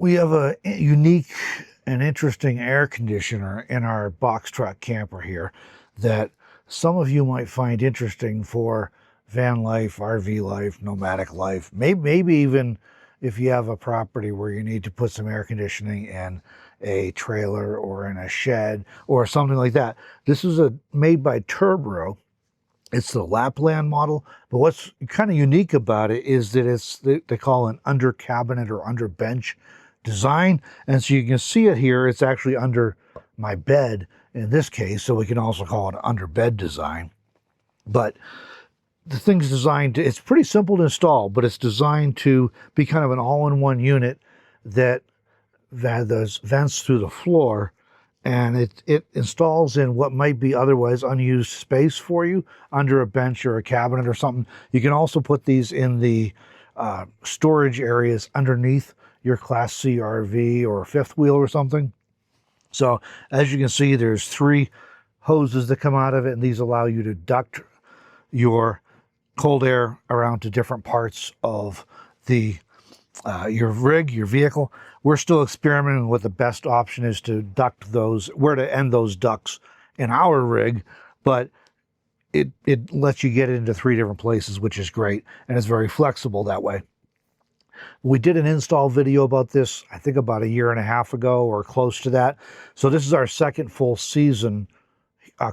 We have a unique and interesting air conditioner in our box truck camper here that some of you might find interesting for van life, RV life, nomadic life, maybe even if you have a property where you need to put some air conditioning in a trailer or in a shed or something like that. This is made by Turbro. It's the Lapland model, but what's kind of unique about it is that they call an under cabinet or under bench design. And so you can see it here. It's actually under my bed in this case, so we can also call it an under bed design. But the thing's designed to, it's pretty simple to install, but it's designed to be kind of an all-in-one unit that those vents through the floor, and it installs in what might be otherwise unused space for you under a bench or a cabinet or something. You can also put these in the storage areas underneath your Class C RV or fifth wheel or something. So as you can see, there's 3 hoses that come out of it, and these allow you to duct your cold air around to different parts of the your rig, your vehicle. We're still experimenting with the best option is to duct those, where to end those ducts in our rig, but it lets you get it into 3 different places, which is great, and it's very flexible that way. We did an install video about this, I think about 1.5 years ago or close to that. So this is our second full season,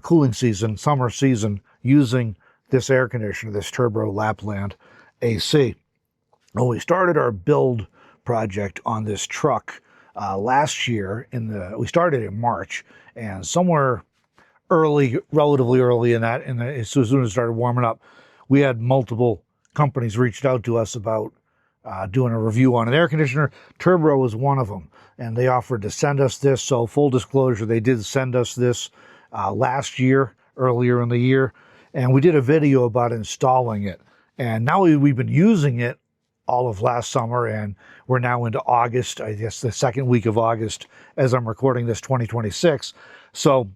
cooling season, summer season, using this air conditioner, this Turbro Lapland AC. Well, we started our build project on this truck last year. We started in March, and somewhere relatively early in that, as soon as it started warming up, we had multiple companies reached out to us about doing a review on an air conditioner. Turbro was one of them, and they offered to send us this. So full disclosure, they did send us this last year, earlier in the year, and we did a video about installing it. And now we've been using it all of last summer, and we're now into August, I guess the second week of August as I'm recording this, 2026. So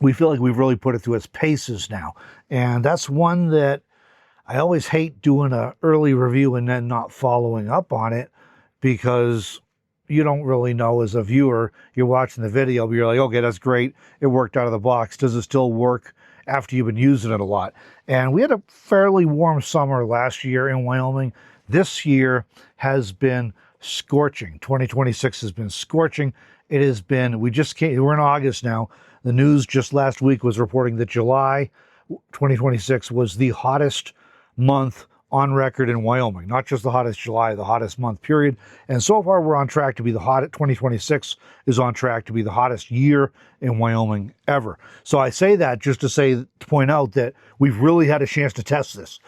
we feel like we've really put it through its paces now. And that's one that I always hate doing an early review and then not following up on it, because you don't really know as a viewer. You're watching the video, but you're like, okay, that's great. It worked out of the box. Does it still work after you've been using it a lot? And we had a fairly warm summer last year in Wyoming. This year has been scorching. 2026 has been scorching. It has been, we're in August now. The news just last week was reporting that July 2026 was the hottest month on record in Wyoming. Not just the hottest July, the hottest month period. And so far we're on track to be 2026 is on track to be the hottest year in Wyoming ever. So I say that just to point out that we've really had a chance to test this.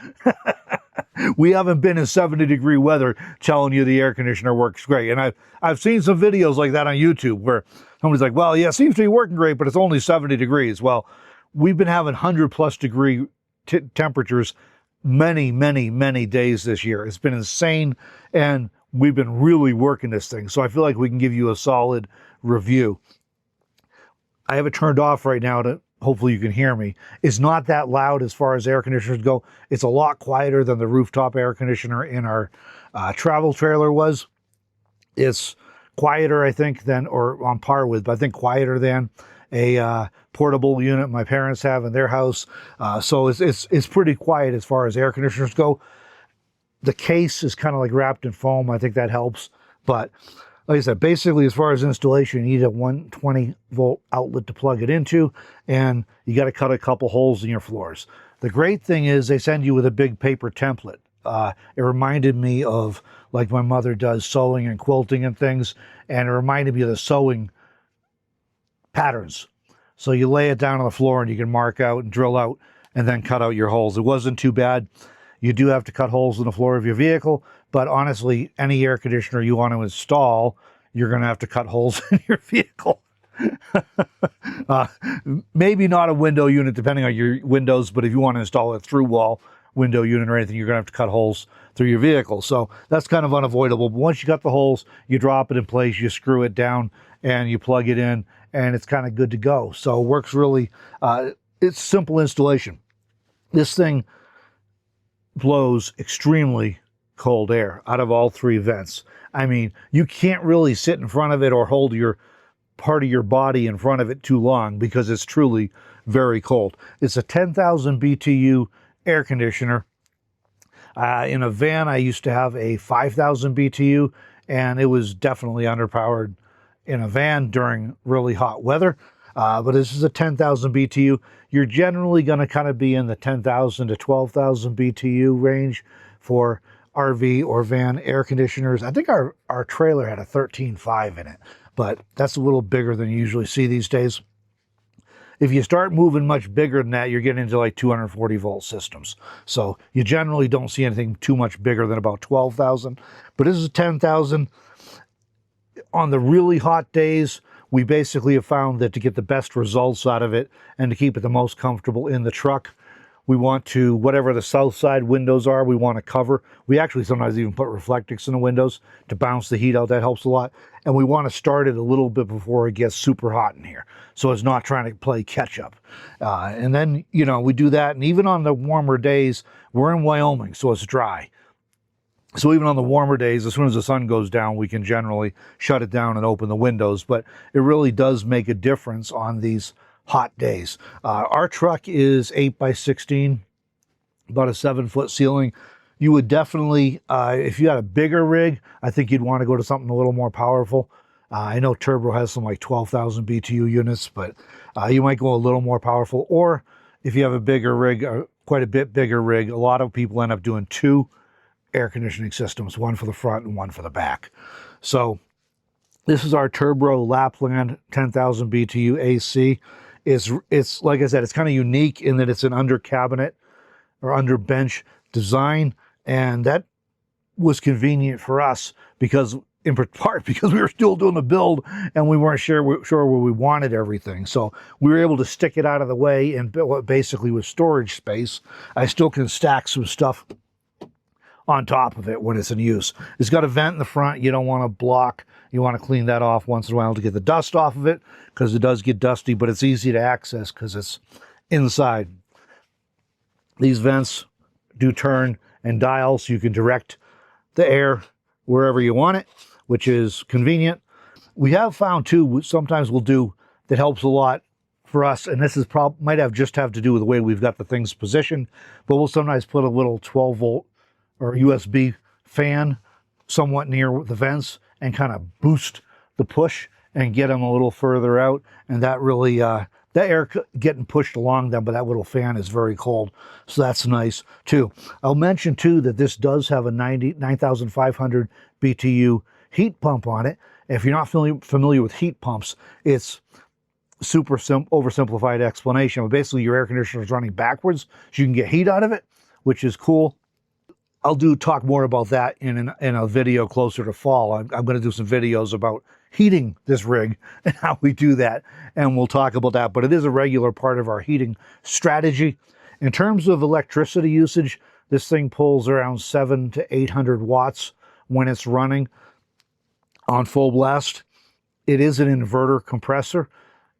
We haven't been in 70-degree weather telling you the air conditioner works great. And I've seen some videos like that on YouTube where somebody's like, well, yeah, it seems to be working great, but it's only 70 degrees. Well, we've been having 100+ degree temperatures many days this year. It's been insane, and we've been really working this thing. So I feel like we can give you a solid review. I have it turned off right now to hopefully you can hear me. It's not that loud as far as air conditioners go. It's a lot quieter than the rooftop air conditioner in our travel trailer was. It's quieter, I think, or on par with, but I think quieter than a portable unit my parents have in their house. So it's pretty quiet as far as air conditioners go. The case is kind of like wrapped in foam. I think that helps. But like I said, basically, as far as installation, you need a 120-volt outlet to plug it into, and you got to cut a couple holes in your floors. The great thing is they send you with a big paper template. It reminded me of, like my mother does, sewing and quilting and things, and it reminded me of the sewing patterns. So you lay it down on the floor and you can mark out and drill out and then cut out your holes. It wasn't too bad. You do have to cut holes in the floor of your vehicle, but honestly, any air conditioner you want to install, you're going to have to cut holes in your vehicle. Maybe not a window unit, depending on your windows, but if you want to install a through-wall window unit or anything, you're going to have to cut holes through your vehicle. So that's kind of unavoidable. But once you got the holes, you drop it in place, you screw it down, and you plug it in, and it's kind of good to go. So it works really, it's simple installation. This thing blows extremely cold air out of all 3 vents. I mean, you can't really sit in front of it or hold your part of your body in front of it too long because it's truly very cold. It's a 10,000 BTU air conditioner. In a van, I used to have a 5,000 BTU, and it was definitely underpowered in a van during really hot weather. But this is a 10,000 BTU. You're generally going to kind of be in the 10,000 to 12,000 BTU range for RV or van air conditioners. I think our trailer had a 13.5 in it, but that's a little bigger than you usually see these days. If you start moving much bigger than that, you're getting into like 240 volt systems. So you generally don't see anything too much bigger than about 12,000. But this is 10,000. On the really hot days, we basically have found that to get the best results out of it and to keep it the most comfortable in the truck, we want to, whatever the south side windows are, we want to cover. We actually sometimes even put reflectix in the windows to bounce the heat out. That helps a lot. And we want to start it a little bit before it gets super hot in here, so it's not trying to play catch up. And then, you know, we do that. And even on the warmer days, we're in Wyoming, so it's dry. So even on the warmer days, as soon as the sun goes down, we can generally shut it down and open the windows. But it really does make a difference on these hot days. Our truck is 8x16, about a 7-foot ceiling. You would definitely, if you had a bigger rig, I think you'd want to go to something a little more powerful. I know Turbro has some like 12,000 BTU units, but you might go a little more powerful. Or if you have a bigger rig, quite a bit bigger rig, a lot of people end up doing 2 air conditioning systems, one for the front and one for the back. So this is our Turbro Lapland 10,000 BTU AC. It's like I said, it's kind of unique in that it's an under cabinet or under bench design, and that was convenient for us because, in part, because we were still doing the build and we weren't sure where we wanted everything. So we were able to stick it out of the way and basically with storage space. I still can stack some stuff on top of it when it's in use. It's got a vent in the front. You don't want to block. You want to clean that off once in a while to get the dust off of it, because it does get dusty, but it's easy to access because it's inside. These vents do turn and dial, so you can direct the air wherever you want it, which is convenient. We have found too, sometimes we'll do, that helps a lot for us, and this is might have to do with the way we've got the things positioned, but we'll sometimes put a little 12 volt or USB fan somewhat near the vents and kind of boost the push and get them a little further out. And that really, that air getting pushed along them, but that little fan is very cold. So that's nice too. I'll mention too that this does have a 9,500 BTU heat pump on it. If you're not familiar with heat pumps, it's super oversimplified explanation. But basically your air conditioner is running backwards so you can get heat out of it, which is cool. I'll talk more about that in a video closer to fall. I'm going to do some videos about heating this rig and how we do that, and we'll talk about that. But it is a regular part of our heating strategy. In terms of electricity usage, this thing pulls around 700 to 800 watts when it's running on full blast. It is an inverter compressor,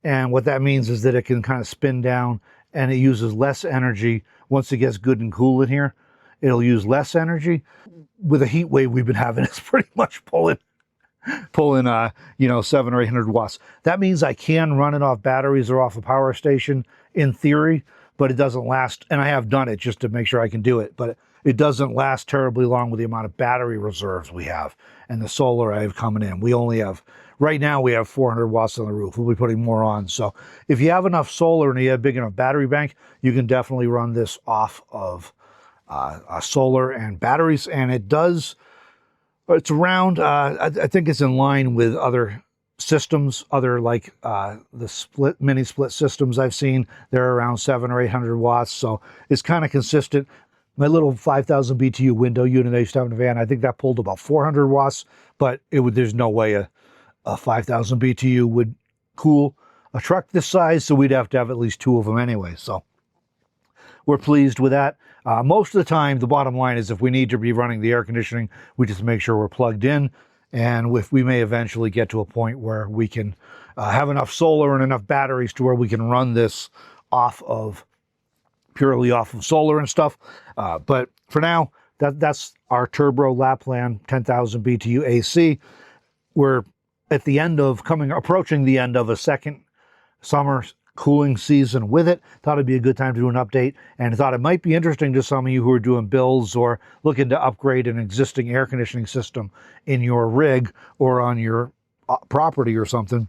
and what that means is that it can kind of spin down and it uses less energy once it gets good and cool in here. It'll use less energy. With a heat wave we've been having, it's pretty much pulling 700 or 800 watts. That means I can run it off batteries or off a power station in theory, but it doesn't last. And I have done it just to make sure I can do it, but it doesn't last terribly long with the amount of battery reserves we have and the solar I have coming in. We only have, right now we have 400 watts on the roof. We'll be putting more on. So if you have enough solar and you have a big enough battery bank, you can definitely run this off of solar and batteries, and it's around, I think it's in line with other systems, like the mini split systems I've seen. They're around 700 or 800 watts, so it's kind of consistent. My little 5,000 BTU window unit I used to have in the van, I think that pulled about 400 watts, but there's no way a 5,000 BTU would cool a truck this size, so we'd have to have at least 2 of them anyway. So we're pleased with that. Most of the time, the bottom line is if we need to be running the air conditioning, we just make sure we're plugged in. And if we may eventually get to a point where we can have enough solar and enough batteries to where we can run this purely off of solar and stuff. But for now, that's our Turbro Lapland 10,000 BTU AC. We're at the end of approaching the end of a second summer cooling season with it. Thought it'd be a good time to do an update, and thought it might be interesting to some of you who are doing builds or looking to upgrade an existing air conditioning system in your rig or on your property or something.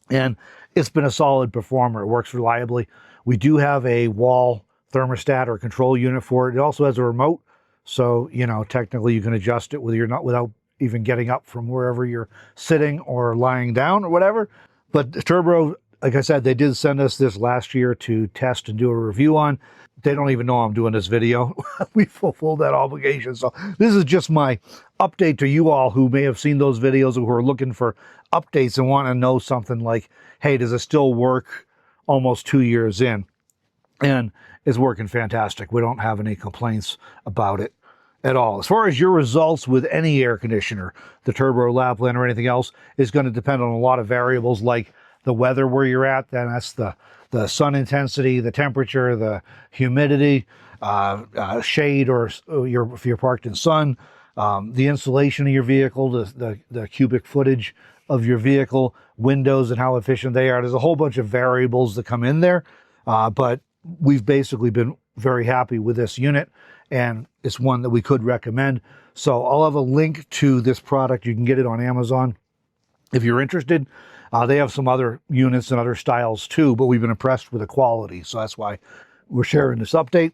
And it's been a solid performer. It works reliably. We do have a wall thermostat or control unit for it. It also has a remote, so technically you can adjust it without even getting up from wherever you're sitting or lying down or whatever. But Turbro, like I said, they did send us this last year to test and do a review on. They don't even know I'm doing this video. We fulfilled that obligation. So this is just my update to you all who may have seen those videos, who are looking for updates and want to know something like, hey, does it still work almost 2 years in? And it's working fantastic. We don't have any complaints about it at all. As far as your results with any air conditioner, the Turbro Lapland or anything else, is going to depend on a lot of variables like the weather where you're at. Then that's the sun intensity, the temperature, the humidity, shade, or if you're parked in sun, the insulation of your vehicle, the cubic footage of your vehicle, windows and how efficient they are. There's a whole bunch of variables that come in there, but we've basically been very happy with this unit, and it's one that we could recommend. So I'll have a link to this product. You can get it on Amazon if you're interested. They have some other units and other styles too, but we've been impressed with the quality. So that's why we're sharing this update.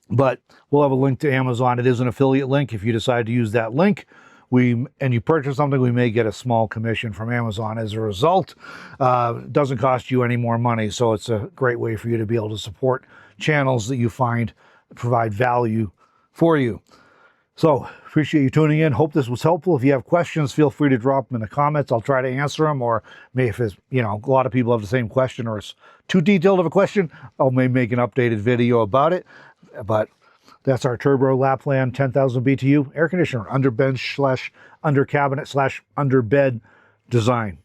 But we'll have a link to Amazon. It is an affiliate link. If you decide to use that link, and you purchase something, we may get a small commission from Amazon as a result. It doesn't cost you any more money, so it's a great way for you to be able to support channels that you find provide value for you. So appreciate you tuning in. Hope this was helpful. If you have questions, feel free to drop them in the comments. I'll try to answer them, or maybe if it's, a lot of people have the same question or it's too detailed of a question, I'll maybe make an updated video about it. But that's our Turbro Lapland 10,000 BTU air conditioner, under bench / under cabinet / under bed design.